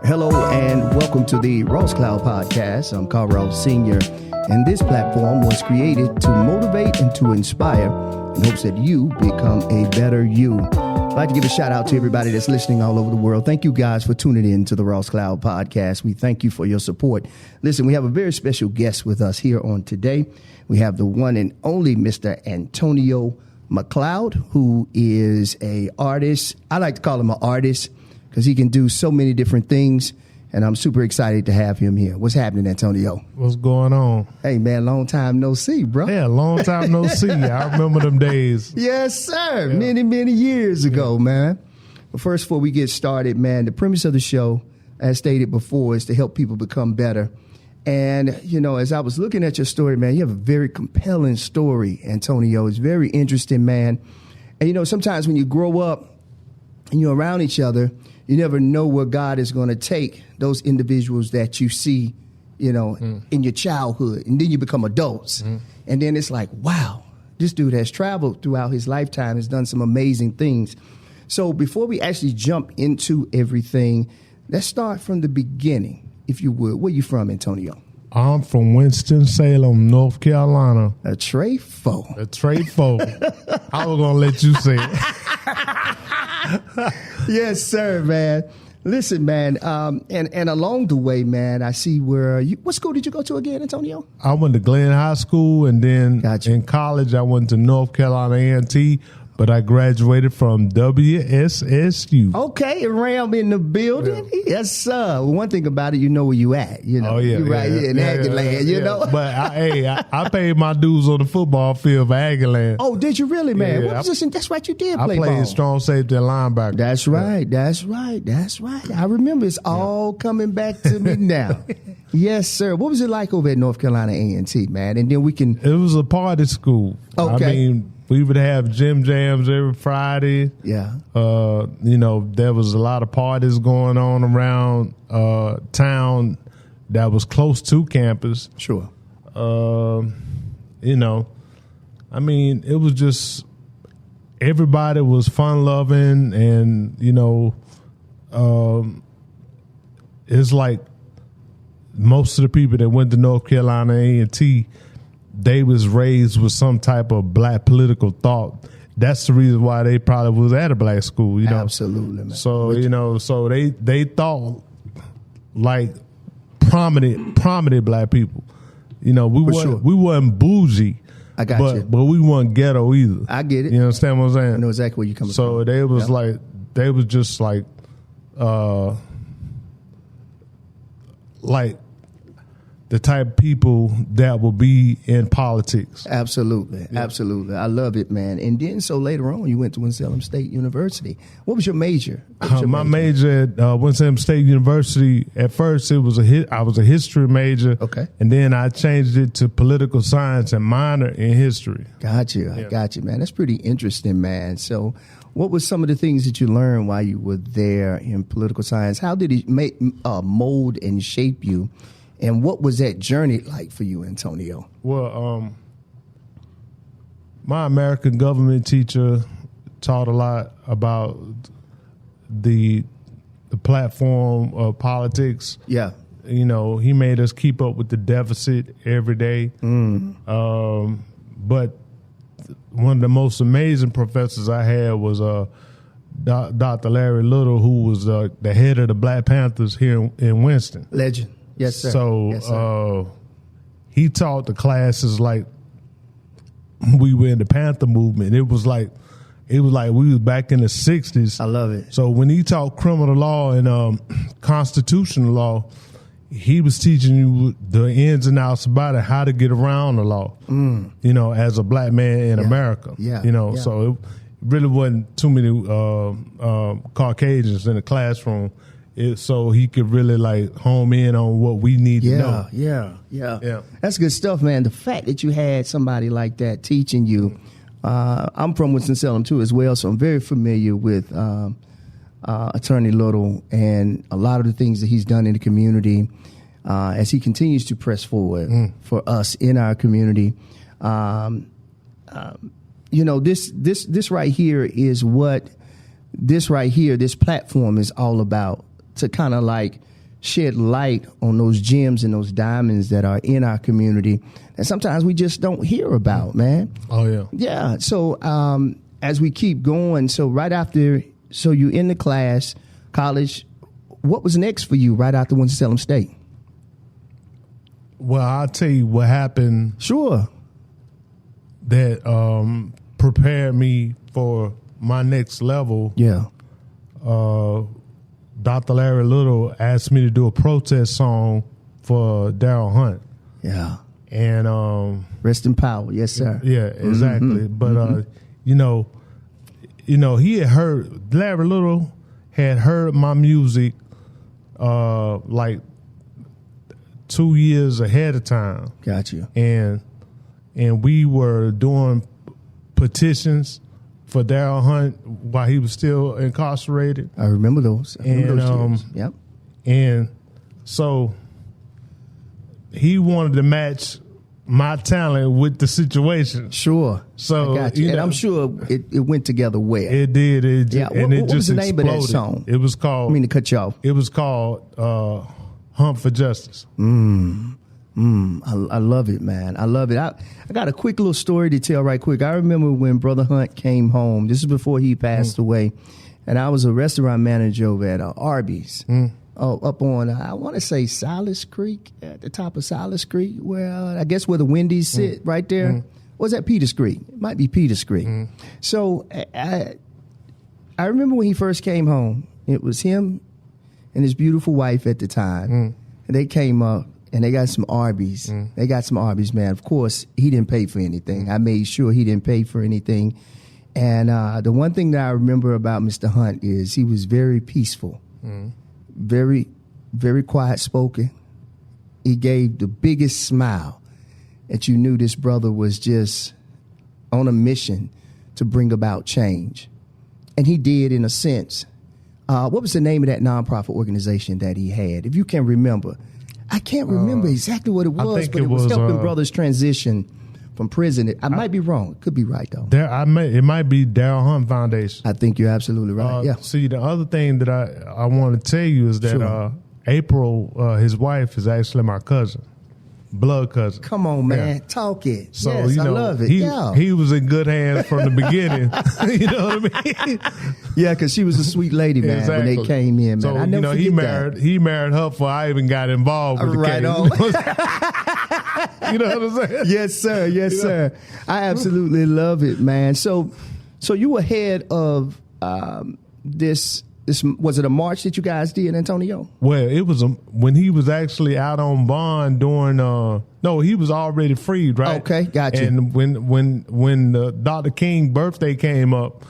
Hello and welcome to the McCloud podcast. I'm Carl Ross Sr. and this platform was created to motivate and to inspire in hopes that you become a better you. I'd like to give a shout out to everybody that's listening all over the world. Thank you guys for tuning in to the McCloud podcast. We thank you for your support. Listen, we have a very special guest with us here on today. We have the one and only Mr. Antonio McCloud, who is a artist. I like to call him an artist because he can do so many different things, and I'm super excited to have him here. What's happening, Antonio? What's going on? Hey, man, long time no see, bro. Yeah, long time no see. I remember them days. Yes, sir. Yeah. Many years ago, man. But first, before we get started, man, the premise of the show, as stated before, is to help people become better. And, you know, as I was looking at your story, man, you have a very compelling story, Antonio. It's very interesting, man. And, you know, sometimes when you grow up and you're around each other, you never know where God is going to take those individuals that you see, you know, in your childhood. And then you become adults. And then it's like, wow, this dude has traveled throughout his lifetime, has done some amazing things. So before we actually jump into everything, let's start from the beginning, if you would. Where you from, Antonio? I'm from Winston-Salem, North Carolina. A Trey-fo. A Trey-fo. I was going to let you say it. Yes, sir, man. Listen, man, and along the way, man, I see where what school did you go to again, Antonio? I went to Glenn High School, and then in college I went to North Carolina A&T, but I graduated from WSSU. Okay, Ram in the building. Yeah. Yes, sir. Well, one thing about it, you know where you at. You know, you're right here in Aggieland, you know. But I paid my dues on the football field for Aggieland. Oh, did you really, man? What position? That's right, you did play ball. I played strong safety and linebacker. That's right. That's right. I remember. It's all coming back to me now. Yes, sir. What was it like over at North Carolina A&T, man? And then we can. It was a party school. Okay. I mean, we would have gym jams every Friday. Yeah. You know, there was a lot of parties going on around town that was close to campus. Sure. You know, I mean, it was just everybody was fun loving, and you know, it's like most of the people that went to North Carolina A&T, they was raised with some type of black political thought. That's the reason why they probably was at a black school, you know. Absolutely, man. So, you know, so they thought like prominent black people. You know, we wasn't bougie. I got you. But we weren't ghetto either. I get it. You understand what I'm saying? I know exactly where you're coming from. So they was they was just like the type of people that will be in politics. Absolutely. Yeah. Absolutely. I love it, man. And then so later on, you went to Winston-Salem State University. What was your major? My major at Winston-Salem State University, at first I was a history major. Okay. And then I changed it to political science and minor in history. Got you. I got you, man. That's pretty interesting, man. So what were some of the things that you learned while you were there in political science? How did it mold and shape you? And what was that journey like for you, Antonio? Well, my American government teacher taught a lot about the platform of politics. Yeah. You know, he made us keep up with the deficit every day. But one of the most amazing professors I had was Dr. Larry Little, who was the head of the Black Panthers here in Winston. Legend. Yes, sir. So yes, sir. He taught the classes like we were in the Panther movement. It was like we was back in the 60s. I love it. So when he taught criminal law and constitutional law, he was teaching you the ins and outs about it, how to get around the law, you know, as a black man in America. Yeah. You know, so it really wasn't too many Caucasians in the classroom. So he could really like home in on what we need to know. Yeah. That's good stuff, man. The fact that you had somebody like that teaching you. I'm from Winston-Salem too as well, so I'm very familiar with Attorney Little and a lot of the things that he's done in the community as he continues to press forward for us in our community. You know, this right here is what this platform is all about to kind of like shed light on those gems and those diamonds that are in our community that sometimes we just don't hear about, man. Oh, yeah. Yeah. So as we keep going, so right after, so you in the class, college, what was next for you right after Winston-Salem State? Well, I'll tell you what happened. Sure. That prepared me for my next level. Yeah. Dr. Larry Little asked me to do a protest song for Daryl Hunt. Yeah. And rest in power. Yes, sir. Yeah, exactly. But he had heard, Larry Little had heard my music like 2 years ahead of time. Gotcha. And we were doing petitions for Daryl Hunt while he was still incarcerated. I remember those. I remember those years. Yep. And so he wanted to match my talent with the situation. Sure. So I got you. And I'm sure it went together well. It did. What was the name of that song? It was called. I mean to cut you off. It was called Hunt for Justice. I love it, man. I love it. I got a quick little story to tell right quick. I remember when Brother Hunt came home. This is before he passed away. And I was a restaurant manager over at Arby's. Up on, I want to say Silas Creek, at the top of Silas Creek, where I guess where the Wendy's sit right there. Or was that Peters Creek? It might be Peters Creek. So I remember when he first came home, it was him and his beautiful wife at the time. And they came up. And they got some Arby's. They got some Arby's, man. Of course, he didn't pay for anything. I made sure he didn't pay for anything. And the one thing that I remember about Mr. Hunt is he was very peaceful, very, very quiet spoken. He gave the biggest smile that you knew this brother was just on a mission to bring about change. And he did in a sense. What was the name of that nonprofit organization that he had? If you can remember. I can't remember exactly what it was, but it was helping brothers transition from prison. I might be wrong. Could be right, though. It might be Daryl Hunt Foundation. I think you're absolutely right, yeah. See, the other thing that I want to tell you is that April, his wife, is actually my cousin. Blood cousin. Come on, man. Yeah. Talk it. So, yes, I love it. He was in good hands from the beginning. You know what I mean? Yeah, because she was a sweet lady, man, exactly. when they came in, man. So, I never forget he married her before I even got involved with the right case. On. You know what I'm saying? Yes, sir. Yes, sir. I absolutely love it, man. So you were head of this, was it a march that you guys did, Antonio? Well, it was when he was actually out on bond during. No, he was already freed, right? Okay, gotcha. And when Dr. King's birthday came up,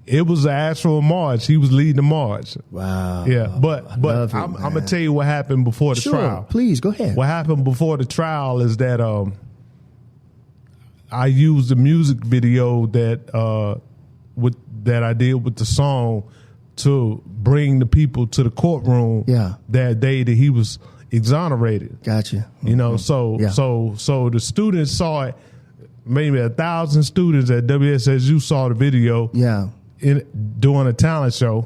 it was an actual march. He was leading the march. Wow. Yeah, but I'm gonna tell you what happened before the trial. Please go ahead. What happened before the trial is that I used the music video that I did with the song to bring the people to the courtroom that day that he was exonerated. Gotcha. You know, so the students saw it. Maybe 1,000 students at WSSU saw the video. Yeah. Doing a talent show,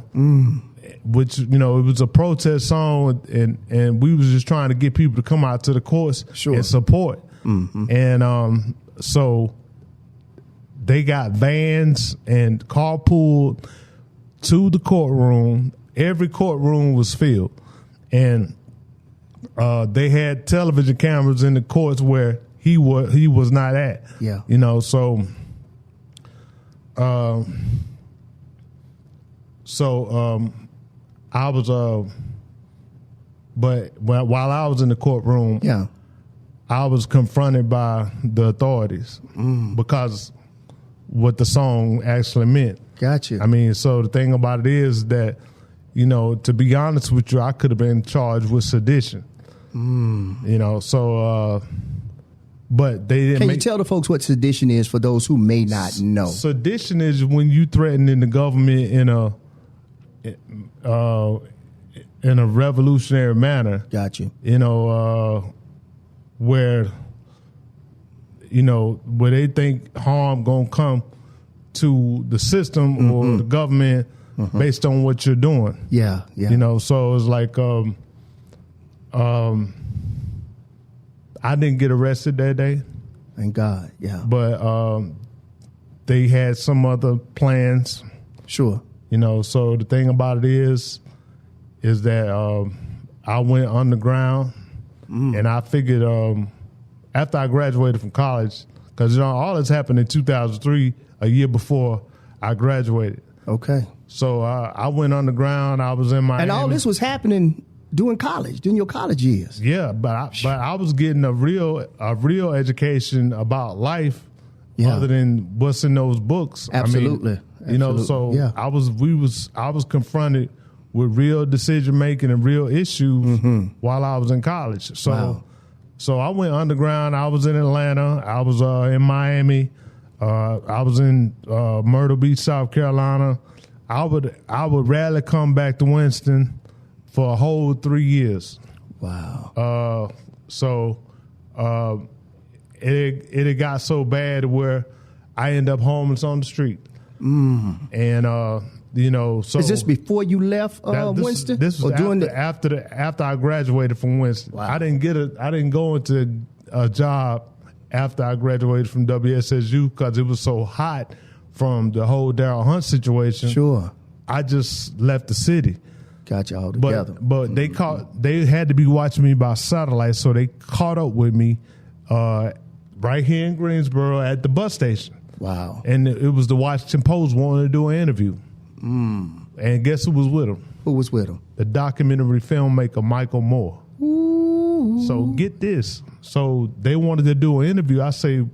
which it was a protest song, and we was just trying to get people to come out to the courts and support. And so they got vans and carpooled to the courtroom. Every courtroom was filled, and they had television cameras in the courts where he was not at. Yeah, so. I was, but while I was in the courtroom, I was confronted by the authorities because what the song actually meant. Gotcha. I mean, so the thing about it is that, to be honest with you, I could have been charged with sedition. But they didn't. Can you tell the folks what sedition is for those who may not know? Sedition is when you threaten the government in a revolutionary manner. Gotcha. Where they think harm gonna come to the system or the government based on what you're doing. Yeah. You know, so it's like I didn't get arrested that day. Thank God. Yeah. But they had some other plans. Sure. You know, so the thing about it is that I went underground, and I figured after I graduated from college, because all this happened in 2003, a year before I graduated. Okay. So I went underground. I was in Miami. And all this was happening during your college years. Yeah, but I was getting a real education about life, other than what's in those books. Absolutely. I mean, you know, so I was confronted with real decision making and real issues while I was in college. So so I went underground. I was in Atlanta. I was in Miami. I was in Myrtle Beach, South Carolina. I would rarely come back to Winston for a whole 3 years. Wow. It got so bad where I ended up homeless on the street. And you know, so is this before you left Winston? This was after I graduated from Winston. Wow. I didn't go into a job after I graduated from WSSU because it was so hot from the whole Darryl Hunt situation. Sure. I just left the city. Got you all together. But they had to be watching me by satellite, so they caught up with me right here in Greensboro at the bus station. Wow. And it was the Washington Post wanting to do an interview. And guess who was with him? Who was with him? The documentary filmmaker Michael Moore. Ooh. So get this. So they wanted to do an interview. I say,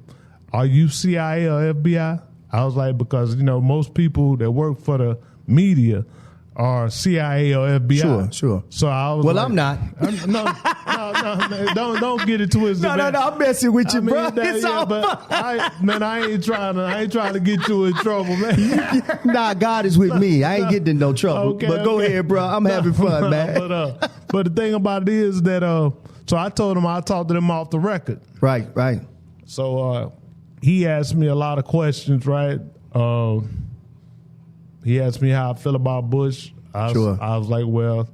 are you CIA or FBI? I was like, because, you know, most people that work for the media are CIA or FBI. Sure. So I was well, like, I'm not. No, man, don't get it twisted. No, I'm messing with you, bro. It's all fun. I ain't trying to get you in trouble, man. Nah, God is with me. I ain't getting in no trouble. Okay, but go ahead, bro. I'm having fun, man. But the thing about it is that so I told him I talked to them off the record. Right. So he asked me a lot of questions, right? He asked me how I feel about Bush. I was like, well,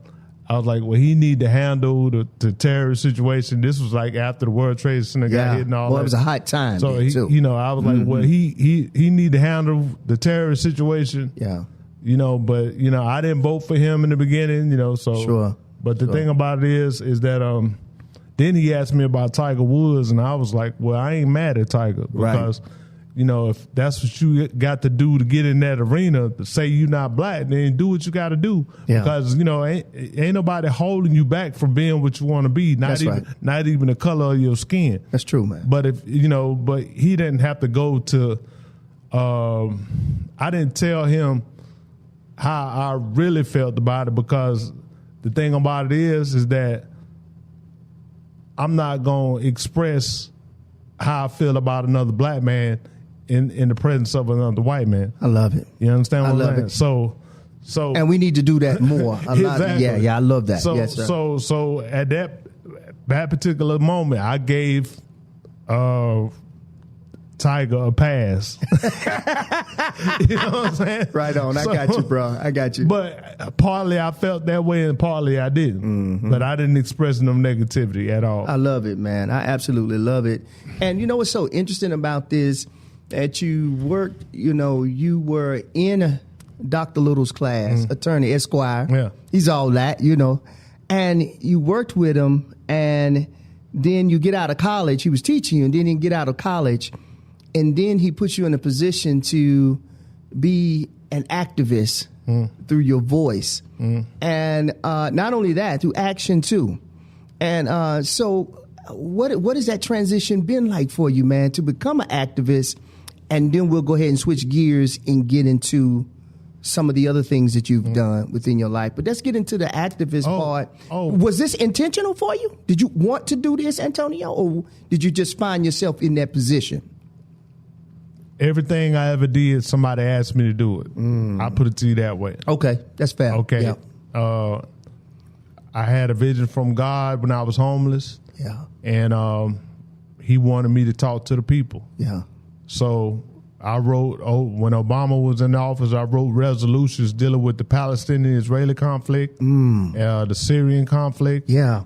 he need to handle the terrorist situation. This was like after the World Trade Center got hit and all that. Well, it was a hot time. So I was like, well, he need to handle the terrorist situation. Yeah. You know, but you know, I didn't vote for him in the beginning. You know, so sure. But the thing about it is that then he asked me about Tiger Woods, and I was like, well, I ain't mad at Tiger because. Right. You know, if that's what you got to do to get in that arena, to say you're not black, then do what you got to do. Yeah. Because, you know, ain't nobody holding you back from being what you want to be. Not even the color of your skin. That's true, man. But but he didn't have to go to, I didn't tell him how I really felt about it, because the thing about it is that I'm not going to express how I feel about another black man in the presence of another white man. I love it. You understand what I'm saying? So and we need to do that more. Exactly. I love that. So, yes, sir. So at that particular moment, I gave Tiger a pass. You know what I'm saying? Right on. I got you, bro. I got you. But partly I felt that way and partly I didn't. But I didn't express no negativity at all. I love it, man. I absolutely love it. And you know what's so interesting about this? That you worked, you were in Dr. Little's class, attorney, Esquire. Yeah. He's all that, And you worked with him, and then you get out of college. He was teaching you, and then you get out of college, and then he puts you in a position to be an activist through your voice. And not only that, through action, too. And so what has that transition been like for you, man, to become an activist? And then we'll go ahead and switch gears and get into some of the other things that you've done within your life. But let's get into the activist part. Was this intentional for you? Did you want to do this, Antonio, or did you just find yourself in that position? Everything I ever did, somebody asked me to do it. I put it to you that way. Okay, that's fair. Okay. Yeah. I had a vision from God when I was homeless. Yeah. And he wanted me to talk to the people. Yeah. So I wrote, when Obama was in office, I wrote resolutions dealing with the Palestinian-Israeli conflict, the Syrian conflict, the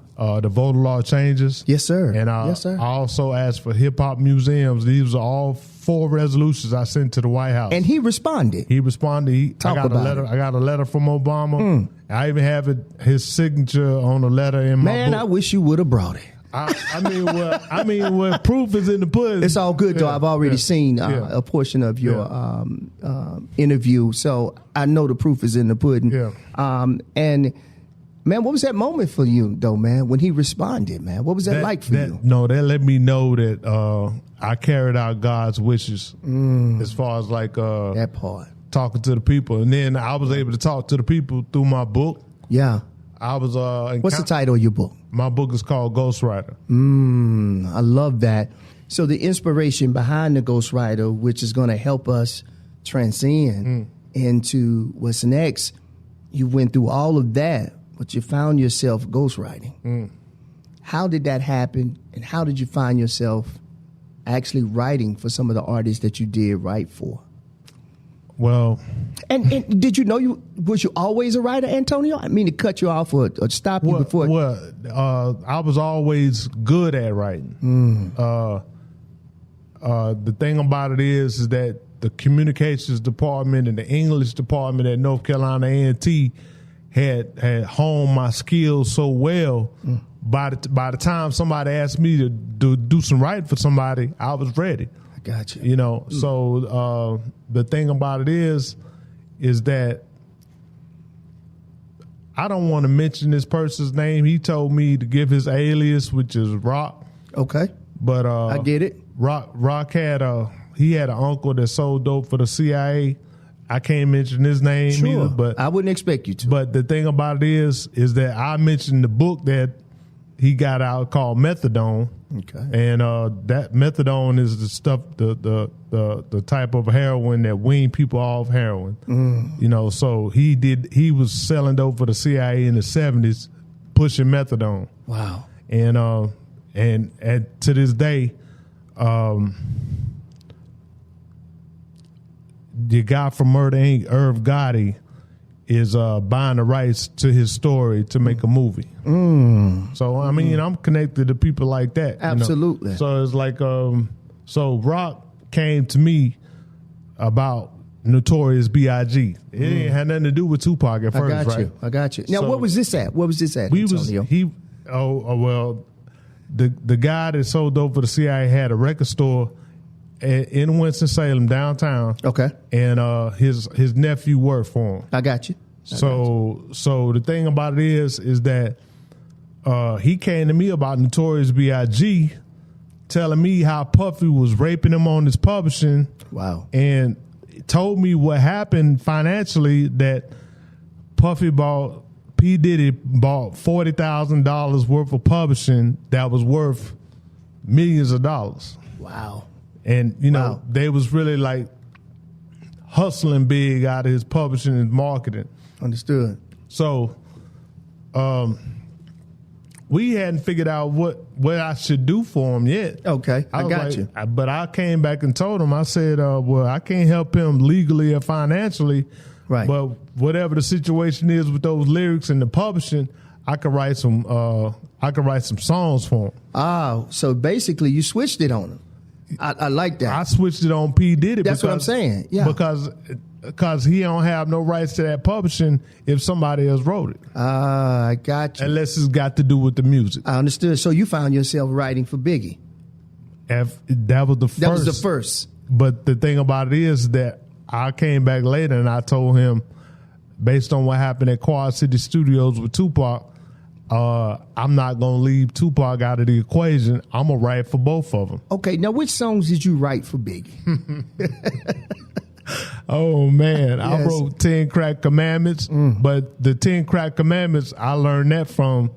voter law changes. Yes, sir. And yes, sir. I also asked for hip-hop museums. These are all 4 resolutions I sent to the White House. And he responded. I got a letter from Obama. I even have his signature on the letter in my book. Man, I wish you would have brought it. I mean, proof is in the pudding. It's all good, though. I've already seen a portion of your interview, so I know the proof is in the pudding. And man, what was that moment for you, though, man, when he responded, man? What was that like for you? No, that let me know that I carried out God's wishes as far as like that part. Talking to the people. And then I was able to talk to the people through my book. Yeah. I was. What's the title of your book? My book is called Ghostwriter. I love that. So the inspiration behind the Ghostwriter, which is going to help us transcend into what's next, you went through all of that, but you found yourself ghostwriting. How did that happen, and how did you find yourself actually writing for some of the artists that you did write for? Well, and did you know was you always a writer, Antonio? I mean to cut you off or stop you before. Well, I was always good at writing. The thing about it is that the communications department and the English department at North Carolina A&T had honed my skills so well. By the time somebody asked me to do some writing for somebody, I was ready. Gotcha. You know, so the thing about it is that I don't want to mention this person's name. He told me to give his alias, which is Rock. Okay. But I get it. Rock had an uncle that sold dope for the CIA. I can't mention his name either, but I wouldn't expect you to. But the thing about it is that I mentioned the book that he got out called Methadone. Okay. And that methadone is the stuff, the type of heroin that wean people off heroin. You know, so he was selling dope for the CIA in the 70s, pushing methadone. Wow. And to this day, the guy from Murder Inc., Irv Gotti, is buying the rights to his story to make a movie. So, I mean, I'm connected to people like that. Absolutely. You know? So it's like, so Rock came to me about Notorious B.I.G. It ain't had nothing to do with Tupac at first, right? I got you. Now, So, what was this at? Well, the guy that sold dope for the CIA had a record store in Winston-Salem downtown. Okay. And his nephew worked for him. I got you. So the thing about it is that he came to me about Notorious B.I.G., telling me how Puffy was raping him on his publishing. Wow. And told me what happened financially, that P. Diddy bought $40,000 worth of publishing that was worth millions of dollars. Wow. And, you know, they was really like hustling big out of his publishing and marketing. Understood. So we hadn't figured out what I should do for him yet. Okay, I got you. But I came back and told him, I said, well, I can't help him legally or financially. Right. But whatever the situation is with those lyrics and the publishing, I could write some songs for him. Ah, so basically you switched it on him. I like that. I switched it on P. Diddy. That's what I'm saying. Yeah. Because he don't have no rights to that publishing if somebody else wrote it. I got you. Unless it's got to do with the music. I understood. So you found yourself writing for Biggie. That was the first. That was the first. But the thing about it is that I came back later and I told him, based on what happened at Quad City Studios with Tupac, I'm not going to leave Tupac out of the equation. I'm going to write for both of them. Okay, now which songs did you write for Biggie? Oh, man. Yes. I wrote 10 Crack Commandments, but the 10 Crack Commandments, I learned that from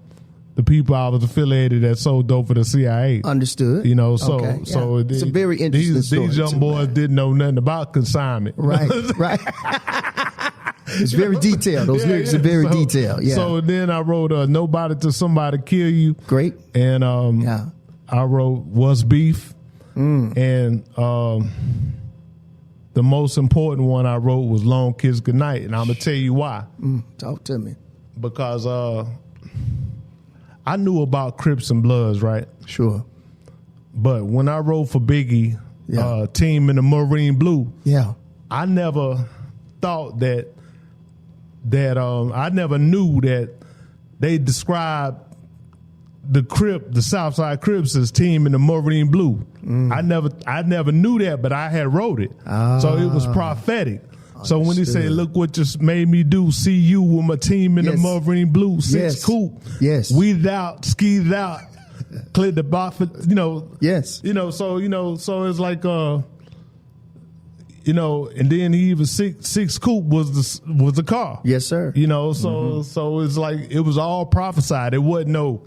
the people I was affiliated that sold dope for the CIA. Understood. You know, so okay, yeah. so it's a very interesting story. These young boys didn't know nothing about consignment. Right, right. It's very detailed. Those lyrics are very detailed. Yeah. So then I wrote Nobody Till Somebody Kill You. Great. And I wrote What's Beef. And the most important one I wrote was Long Kiss Goodnight, and I'm going to tell you why. Talk to me. Because I knew about Crips and Bloods, right? Sure. But when I wrote for Biggie, Team in the Marine Blue, I never thought that I never knew that they described the Southside Crips as Team in the Marine Blue. I never knew that, but I had wrote it. So it was prophetic. So when he said, look what just made me do, see you with my team in the Marine Blue, six coupe, weeded out, skeeted out, cleared the box, so it's like, and then he even six coupe was the car. Yes, sir. So it's like, it was all prophesied. It wasn't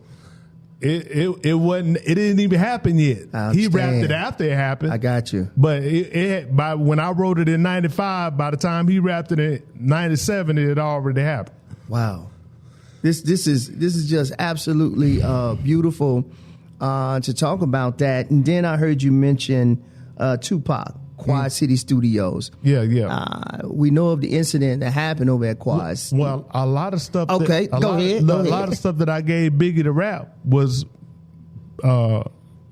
it didn't even happen yet. He rapped it after it happened. I got you. But by when I wrote it in 95, by the time he rapped it in 97, it had already happened. Wow. This is just absolutely beautiful to talk about that. And then I heard you mention Tupac, Quad City Studios. Yeah. We know of the incident that happened over at Quad. Well, a lot of stuff. Okay, go ahead. A lot of stuff that I gave Biggie to rap was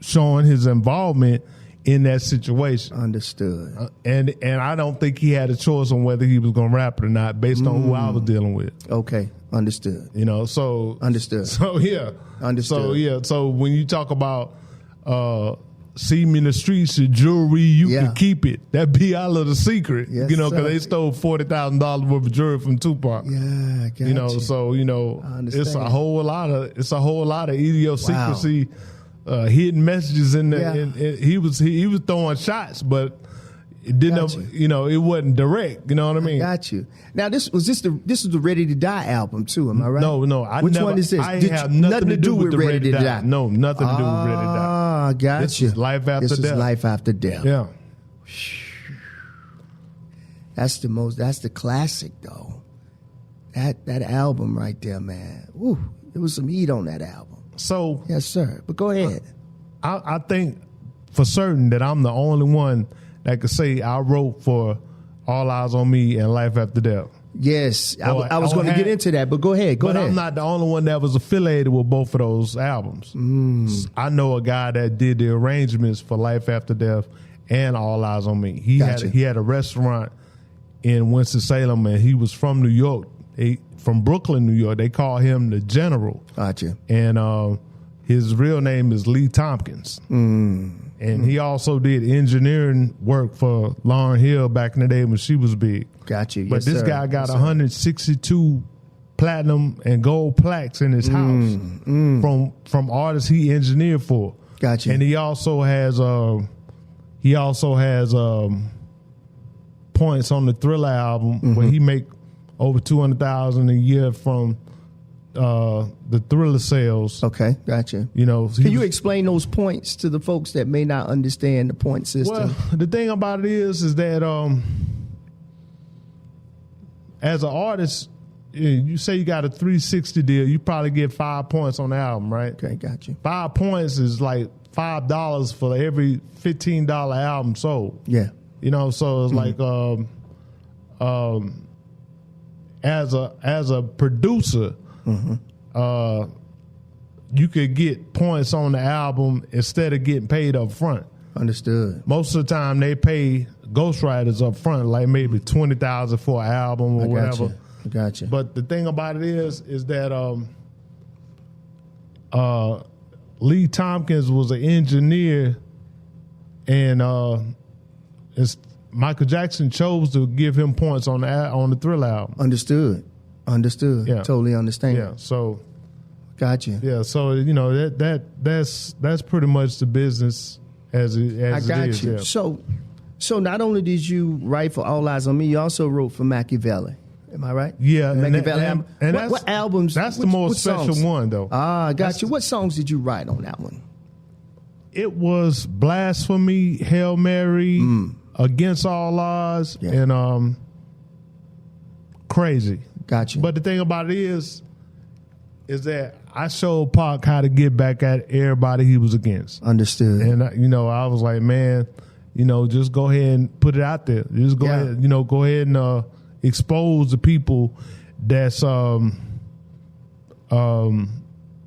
showing his involvement in that situation. Understood. And I don't think he had a choice on whether he was going to rap it or not, based on who I was dealing with. Okay, understood. So understood. So yeah, understood. So when you talk about. See me in the streets, your jewelry, you can keep it. That be our little secret, because they stole $40,000 worth of jewelry from Tupac. Yeah, gotcha. So it's a whole lot of idiosyncrasy, hidden messages in there. And he was throwing shots, but it didn't. It wasn't direct. You know what I mean? Got you. Now this was the Ready to Die album too. Am I right? No. Which one is this? I have nothing to do with Ready to Die. No, nothing to do with Ready to Die. Got this you. Is life after death. This is life after death. Yeah. That's the classic though. That album right there, man. Woo, there was some heat on that album. So yes, sir. But go ahead. I think for certain that I'm the only one that could say I wrote for All Eyes on Me and Life After Death. Yes, I was going to get into that, but go ahead. But I'm not the only one that was affiliated with both of those albums. I know a guy that did the arrangements for Life After Death and All Eyes on Me. He had a restaurant in Winston-Salem, and he was from New York, from Brooklyn, New York. They call him the General. Gotcha. And his real name is Lee Tompkins. And he also did engineering work for Lauryn Hill back in the day when she was big. Gotcha. But this guy got 162 platinum and gold plaques in his house from artists he engineered for. Gotcha. And he also has points on the Thriller album where he make over $200,000 a year from the Thriller sales. Okay, gotcha. Can you explain those points to the folks that may not understand the point system? Well, the thing about it is that as an artist, you say you got a 360 deal, you probably get 5 points on the album, right? Okay, gotcha. 5 points is like $5 for every $15 album sold. Yeah. So it's like as a producer, you could get points on the album instead of getting paid up front. Understood. Most of the time they pay ghostwriters up front, like maybe $20,000 for an album or whatever. I gotcha. But the thing about it is that Lee Tompkins was an engineer, and Michael Jackson chose to give him points on the Thriller album. Understood. Yeah. Totally understand. Yeah. So. Gotcha. Yeah. So that's pretty much the business as it is. I got you. Yeah. So not only did you write for All Eyes on Me, you also wrote for Machiavelli. Am I right? Yeah. Machiavelli. And what albums? That's the most special one, though. I got you. What songs did you write on that one? It was Blasphemy, Hail Mary, Against All Odds, and Crazy. Gotcha. But the thing about it is that I showed Pac how to get back at everybody he was against. Understood. And I was like, man, just go ahead and put it out there. Just go ahead, go ahead and expose the people that's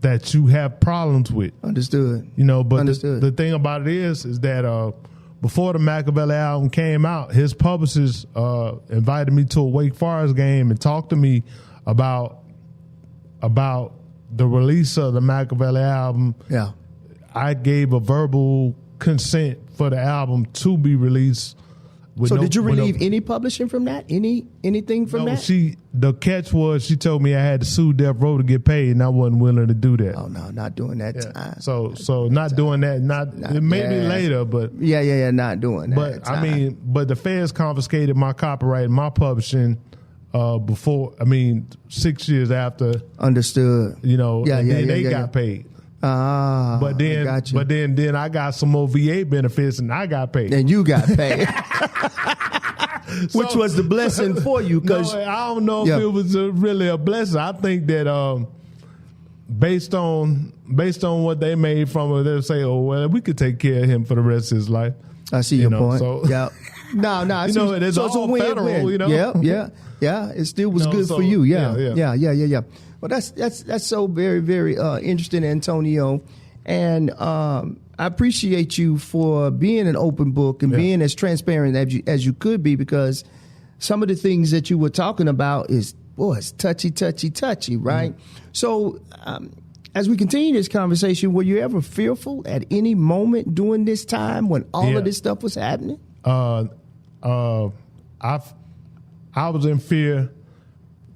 that you have problems with. Understood. But Understood. The thing about it is that before the Machiavelli album came out, his publicist invited me to a Wake Forest game and talked to me about the release of the Machiavelli album. Yeah. I gave a verbal consent for the album to be released. So did you relieve any publishing from that? Anything from that? The catch was she told me I had to sue Death Row to get paid, and I wasn't willing to do that. Oh no, not doing that time. So not doing that. Not maybe later, but not doing that. But time. but the feds confiscated my copyright and my publishing before. 6 years after. Understood. And then they got paid. But then I got some more VA benefits and I got paid. And you got paid. Which was the blessing for you. Cause I don't know if it was really a blessing. I think that based on what they made from it, they'll say, oh, well, we could take care of him for the rest of his life. I see your point. So, yeah. No. It's all federal, Yeah. It still was good for you. Yeah. Well, that's so very, very interesting, Antonio. And I appreciate you for being an open book and being as transparent as you could be, because some of the things that you were talking about is, it's touchy, right? Mm-hmm. So as we continue this conversation, were you ever fearful at any moment during this time when all of this stuff was happening? I was in fear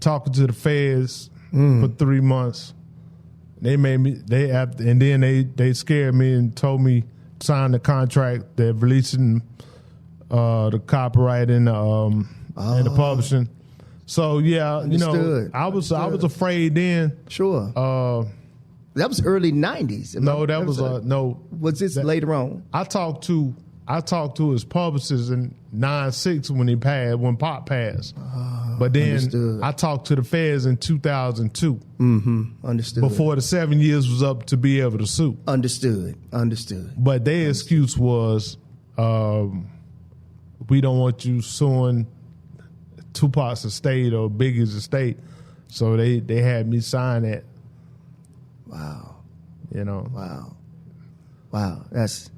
talking to the feds for 3 months. They made me, and then they scared me and told me sign the contract. They're releasing the copyright and the publishing. So Understood. I was afraid then. Sure. That was early 90s. No. Was this later on? I talked to his publicist in 96 when Pop passed. But then understood. I talked to the feds in 2002. Mm-hmm. Understood. Before the 7 years was up to be able to sue. Understood. But their excuse was, we don't want you suing Tupac's estate or Biggie's estate. So they had me sign that. Wow. Wow. That's...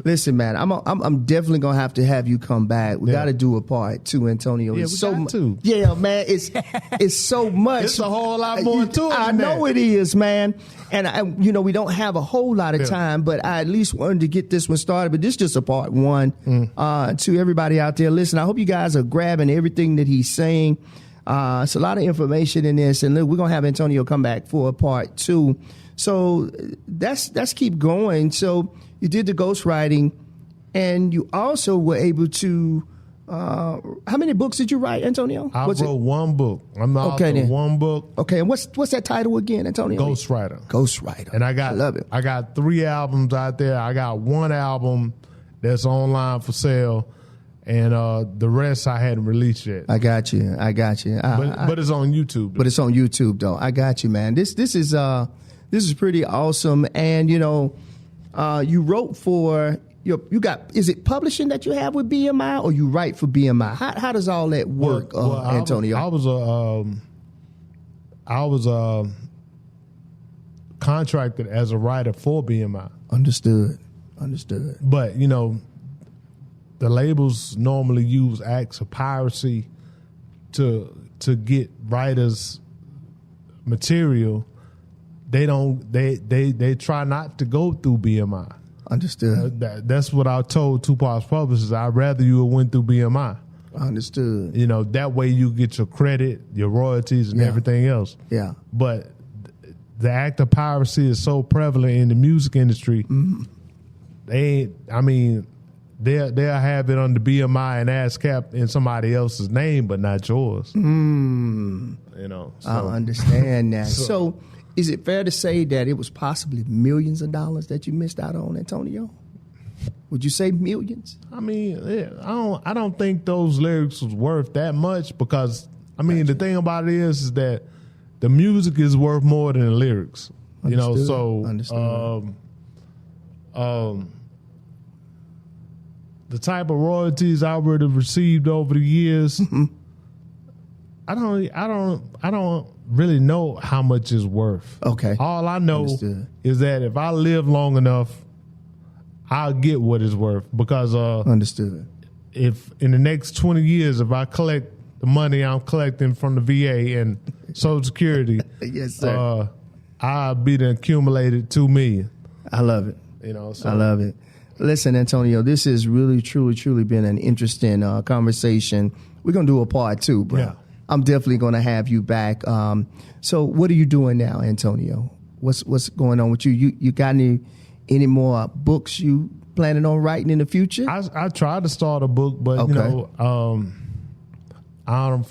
Listen, man, I'm definitely gonna have to have you come back. We got to do a part 2, Antonio. Yeah, it's we got to. Yeah, man, it's so much. It's a whole lot more to it. I know it is, man. And we don't have a whole lot of time, but I at least wanted to get this one started. But this is just a part 1. To everybody out there, listen, I hope you guys are grabbing everything that he's saying. It's a lot of information in this, and look, we're gonna have Antonio come back for a part 2. So that's keep going. So you did the ghostwriting, and you also were able to. How many books did you write, Antonio? I wrote one book. I'm the author of one book. Okay, and what's that title again, Antonio? Ghostwriter. And I love it. I got 3 albums out there. I got 1 album that's online for sale, and the rest I hadn't released yet. I got you. But it's on YouTube. But it's on YouTube, though. I got you, man. This is pretty awesome, and you wrote for you got. Is it publishing that you have with BMI, or you write for BMI? How does all that work, Antonio? I was contracted as a writer for BMI. Understood. But the labels normally use acts of piracy to get writers material. They don't. They try not to go through BMI. Understood. That's what I told Tupac's publishers. I'd rather you went through BMI. Understood. That way you get your credit, your royalties, and everything else. Yeah. But the act of piracy is so prevalent in the music industry. Mm-hmm. They'll have it under BMI and ASCAP in somebody else's name, but not yours. So, I understand that. So is it fair to say that it was possibly millions of dollars that you missed out on, Antonio? Would you say millions? I don't think those lyrics was worth that much, because the thing about it is that the music is worth more than the lyrics. Understood. So the type of royalties I would have received over the years, I don't really know how much it's worth. Okay. All I know Understood. is that if I live long enough, I'll get what it's worth. Because Understood. if in the next 20 years, if I collect the money I'm collecting from the VA and Social Security, Yes, sir. I'll be the accumulated $2 million. I love it. So I love it. Listen, Antonio, this has really, truly been an interesting conversation. We're going to do a part 2, bro. Yeah. I'm definitely going to have you back. So what are you doing now, Antonio? What's going on with you? You got any more books you planning on writing in the future? I tried to start a book, but Okay. I don't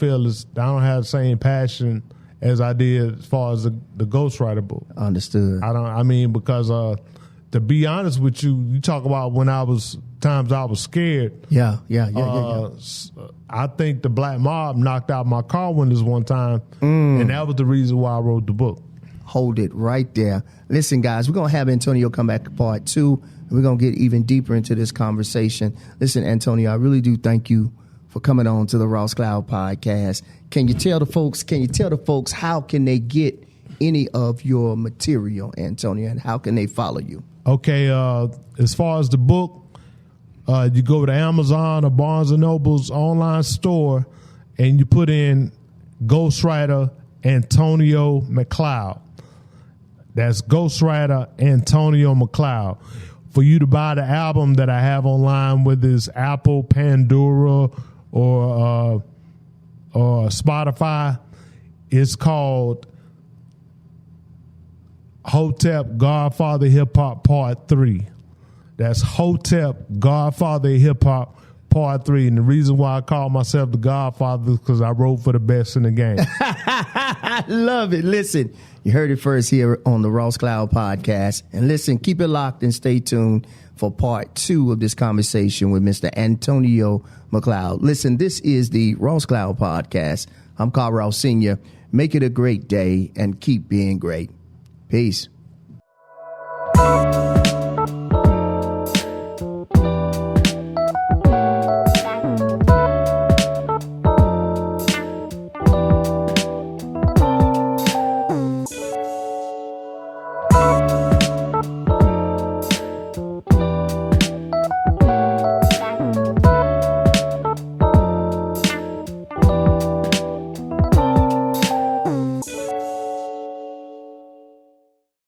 have the same passion as I did as far as the ghostwriter book. Understood. Because to be honest with you, you talk about when times I was scared. Yeah. I think the Black Mob knocked out my car windows one time, and that was the reason why I wrote the book. Hold it right there. Listen, guys, we're going to have Antonio come back for part 2, and we're going to get even deeper into this conversation. Listen, Antonio, I really do thank you for coming on to the Ross Cloud podcast. Can you tell the folks how can they get any of your material, Antonio, and how can they follow you? Okay, as far as the book, you go to Amazon or Barnes & Noble's online store, and you put in Ghostwriter Antonio McCloud. That's Ghostwriter Antonio McCloud. For you to buy the album that I have online, whether it's Apple, Pandora, or Spotify, it's called Hotep Godfather Hip Hop Part 3. That's Hotep Godfather Hip Hop Part 3. And the reason why I call myself the Godfather is because I wrote for the best in the game. I love it. Listen, you heard it first here on the Ross Cloud podcast. And listen, keep it locked and stay tuned for part 2 of this conversation with Mr. Antonio McCloud. Listen, this is the Ross Cloud podcast. I'm Carl Ross Sr. Make it a great day and keep being great. Peace.